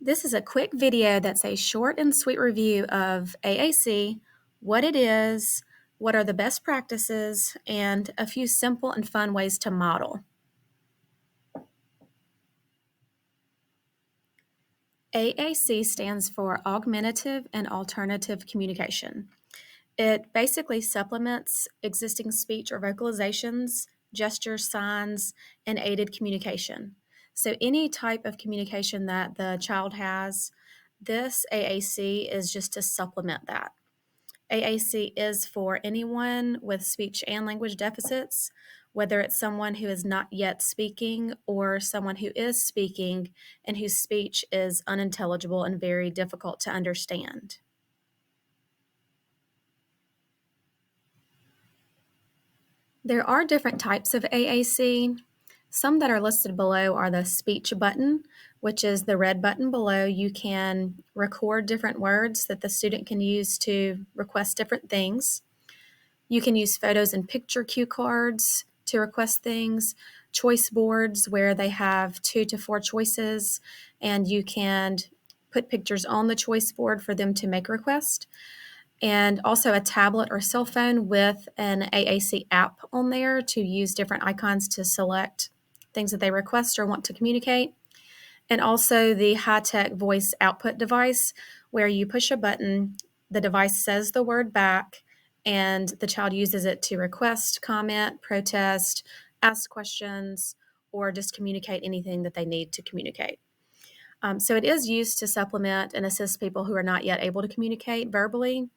This is a quick video that's a short and sweet review of AAC, what it is, what are the best practices, and a few simple and fun ways to model. AAC stands for Augmentative and Alternative Communication. It basically supplements existing speech or vocalizations, gestures, signs, and aided communication. So any type of communication that the child has, this AAC is just to supplement that. AAC is for anyone with speech and language deficits, whether it's someone who is not yet speaking or someone who is speaking and whose speech is unintelligible and very difficult to understand. There are different types of AAC. Some that are listed below are the speech button, which is the red button below. You can record different words that the student can use to request different things. You can use photos and picture cue cards to request things, choice boards where they have 2 to 4 choices, and you can put pictures on the choice board for them to make a request. And also a tablet or cell phone with an AAC app on there to use different icons to select things that they request or want to communicate. And also the high-tech voice output device where you push a button, the device says the word back, and the child uses it to request, comment, protest, ask questions, or just communicate anything that they need to communicate. So it is used to supplement and assist people who are not yet able to communicate verbally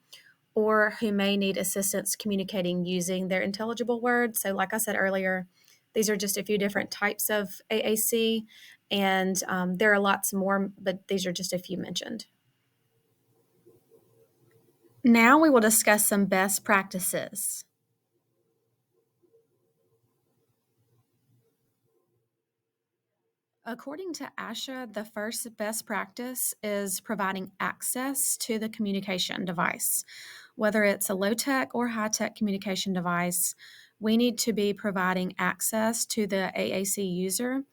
or who may need assistance communicating using their intelligible words. So like I said earlier, these are just a few different types of AAC, and there are lots more, but these are just a few mentioned. Now we will discuss some best practices. According to ASHA, the first best practice is providing access to the communication device. Whether it's a low-tech or high-tech communication device, we need to be providing access to the AAC user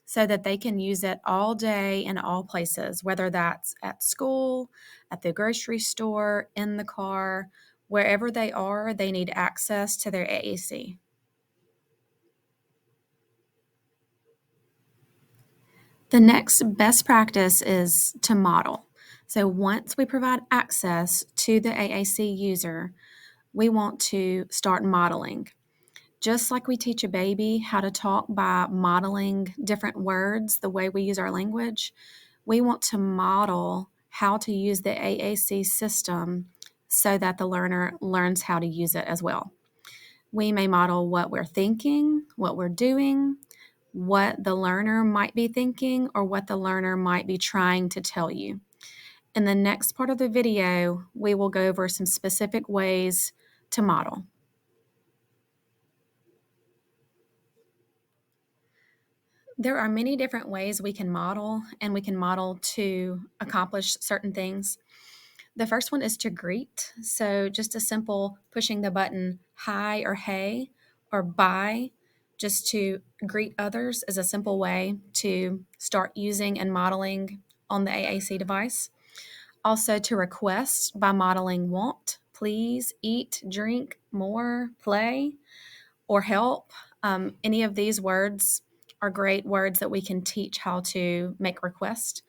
so that they can use it all day in all places, whether that's at school, at the grocery store, in the car, wherever they are, they need access to their AAC. The next best practice is to model. So once we provide access to the AAC user, we want to start modeling. Just like we teach a baby how to talk by modeling different words, the way we use our language, we want to model how to use the AAC system so that the learner learns how to use it as well. We may model what we're thinking, what we're doing, what the learner might be thinking, or what the learner might be trying to tell you. In the next part of the video, we will go over some specific ways to model. There are many different ways we can model, and we can model to accomplish certain things. The first one is to greet. So just a simple pushing the button hi or hey or bye, just to greet others, is a simple way to start using and modeling on the AAC device. Also to request by modeling want, please, eat, drink, more, play, or help. Any of these words are great words that we can teach how to make requests,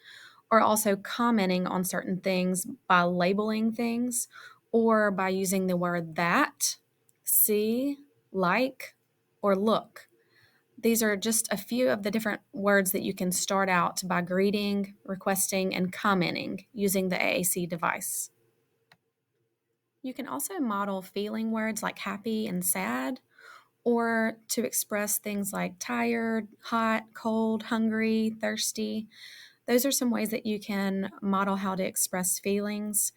or also commenting on certain things by labeling things or by using the word that, see, like, or look. These are just a few of the different words that you can start out by greeting, requesting, and commenting using the AAC device. You can also model feeling words like happy and sad, or to express things like tired, hot, cold, hungry, thirsty. Those are some ways that you can model how to express feelings.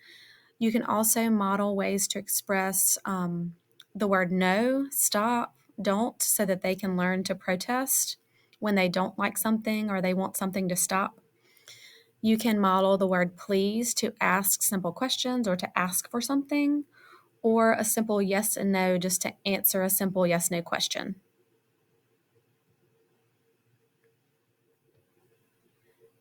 You can also model ways to express the word no, stop, don't, so that they can learn to protest when they don't like something or they want something to stop. You can model the word please to ask simple questions or to ask for something, or a simple yes and no just to answer a simple yes-no question.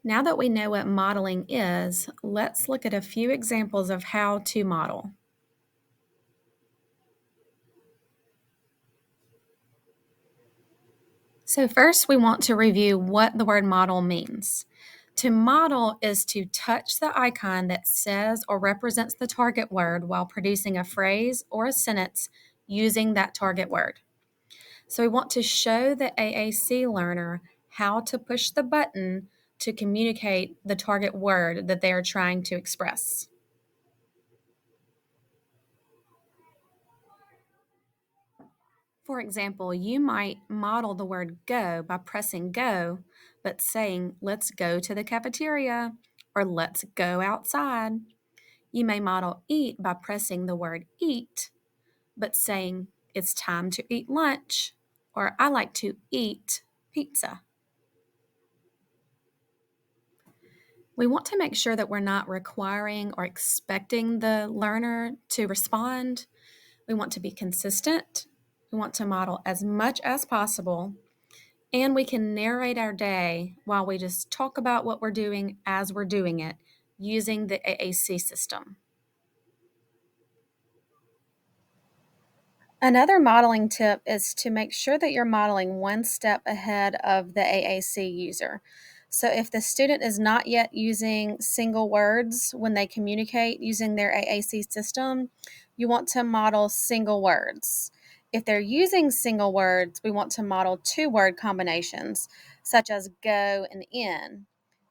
Now that we know what modeling is, let's look at a few examples of how to model. So first, we want to review what the word model means. To model is to touch the icon that says or represents the target word while producing a phrase or a sentence using that target word. So we want to show the AAC learner how to push the button to communicate the target word that they are trying to express. For example, you might model the word go by pressing go, but saying, let's go to the cafeteria or let's go outside. You may model eat by pressing the word eat, but saying, it's time to eat lunch or I like to eat pizza. We want to make sure that we're not requiring or expecting the learner to respond. We want to be consistent. We want to model as much as possible. And we can narrate our day while we just talk about what we're doing as we're doing it using the AAC system. Another modeling tip is to make sure that you're modeling one step ahead of the AAC user. So if the student is not yet using single words when they communicate using their AAC system, you want to model single words. If they're using single words, we want to model two-word combinations, such as go and in.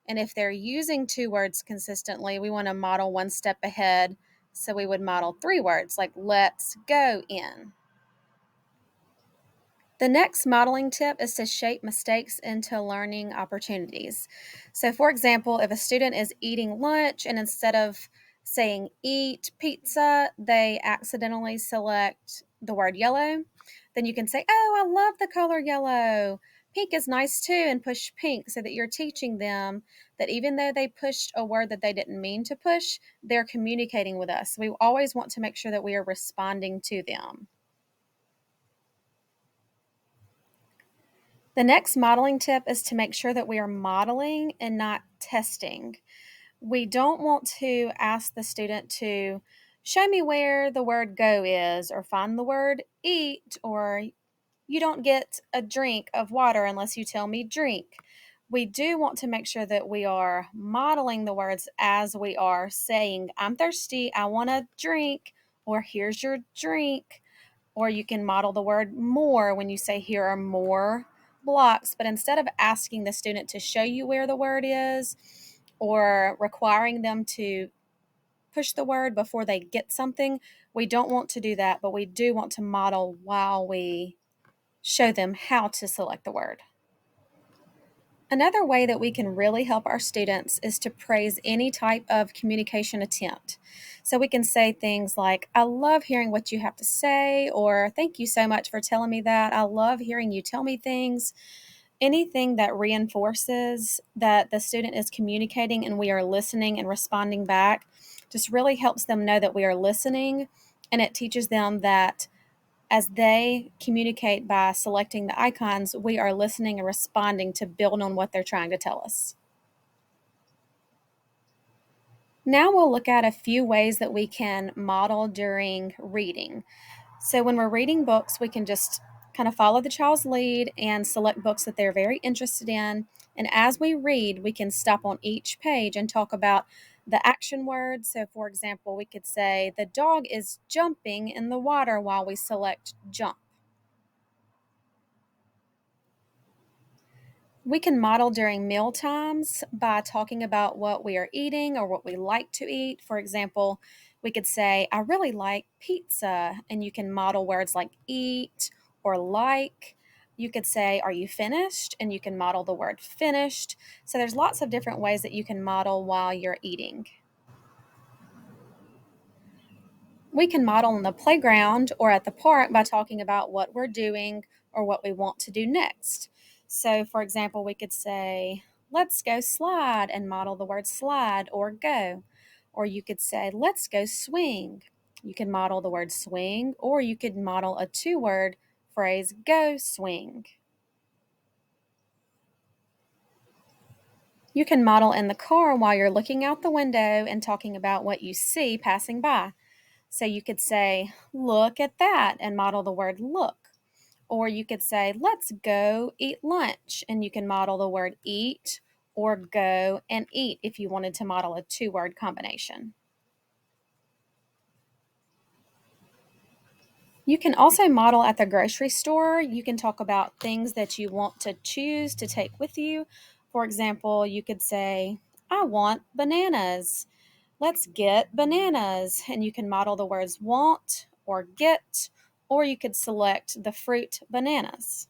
And if they're using two words consistently, we want to model one step ahead. So we would model three words like let's go in. The next modeling tip is to shape mistakes into learning opportunities. So, for example, if a student is eating lunch and instead of saying eat pizza, they accidentally select the word yellow, then you can say, oh, I love the color yellow. Pink is nice too, and push pink so that you're teaching them that even though they pushed a word that they didn't mean to push, they're communicating with us. We always want to make sure that we are responding to them. The next modeling tip is to make sure that we are modeling and not testing. We don't want to ask the student to show me where the word go is, or find the word eat, or you don't get a drink of water unless you tell me drink. We do want to make sure that we are modeling the words as we are saying, I'm thirsty, I want a drink, or here's your drink. Or you can model the word more when you say, here are more blocks. But instead of asking the student to show you where the word is or requiring them to push the word before they get something, we don't want to do that, but we do want to model while we show them how to select the word. Another way that we can really help our students is to praise any type of communication attempt. So we can say things like, I love hearing what you have to say, or thank you so much for telling me that. I love hearing you tell me things. Anything that reinforces that the student is communicating and we are listening and responding back just really helps them know that we are listening, and it teaches them that as they communicate by selecting the icons, we are listening and responding to build on what they're trying to tell us. Now we'll look at a few ways that we can model during reading. So when we're reading books, we can just kind of follow the child's lead and select books that they're very interested in. And as we read, we can stop on each page and talk about the action words. So for example, we could say, the dog is jumping in the water while we select jump. We can model during meal times by talking about what we are eating or what we like to eat. For example, we could say, I really like pizza, and you can model words like eat or like. You could say, are you finished? And you can model the word finished. So there's lots of different ways that you can model while you're eating. We can model in the playground or at the park by talking about what we're doing or what we want to do next. So, for example, we could say, let's go slide, and model the word slide or go. Or you could say, let's go swing. You can model the word swing, or you could model a two-word phrase, go swing. You can model in the car while you're looking out the window and talking about what you see passing by. So you could say, "Look at that," and model the word look. Or you could say, "Let's go eat lunch," and you can model the word eat, or go and eat if you wanted to model a two-word combination. You can also model at the grocery store. You can talk about things that you want to choose to take with you. For example, you could say, "I want bananas. Let's get bananas." And you can model the words want or get, or you could select the fruit bananas.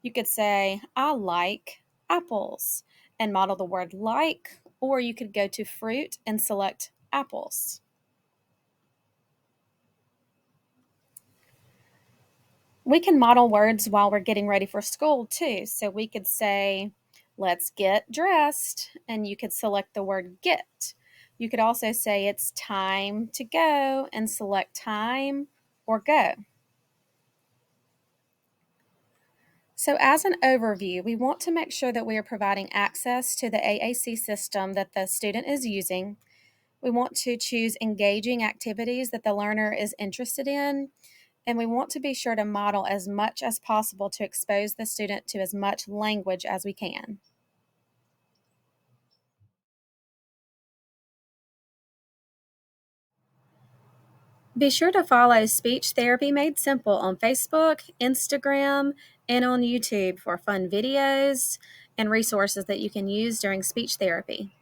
You could say, "I like apples," and model the word like, or you could go to fruit and select apples. We can model words while we're getting ready for school too. So we could say, "Let's get dressed," and you could select the word get. You could also say, "It's time to go," and select time or go. So, as an overview, we want to make sure that we are providing access to the AAC system that the student is using. We want to choose engaging activities that the learner is interested in, and we want to be sure to model as much as possible to expose the student to as much language as we can. Be sure to follow Speech Therapy Made Simple on Facebook, Instagram, and on YouTube for fun videos and resources that you can use during speech therapy.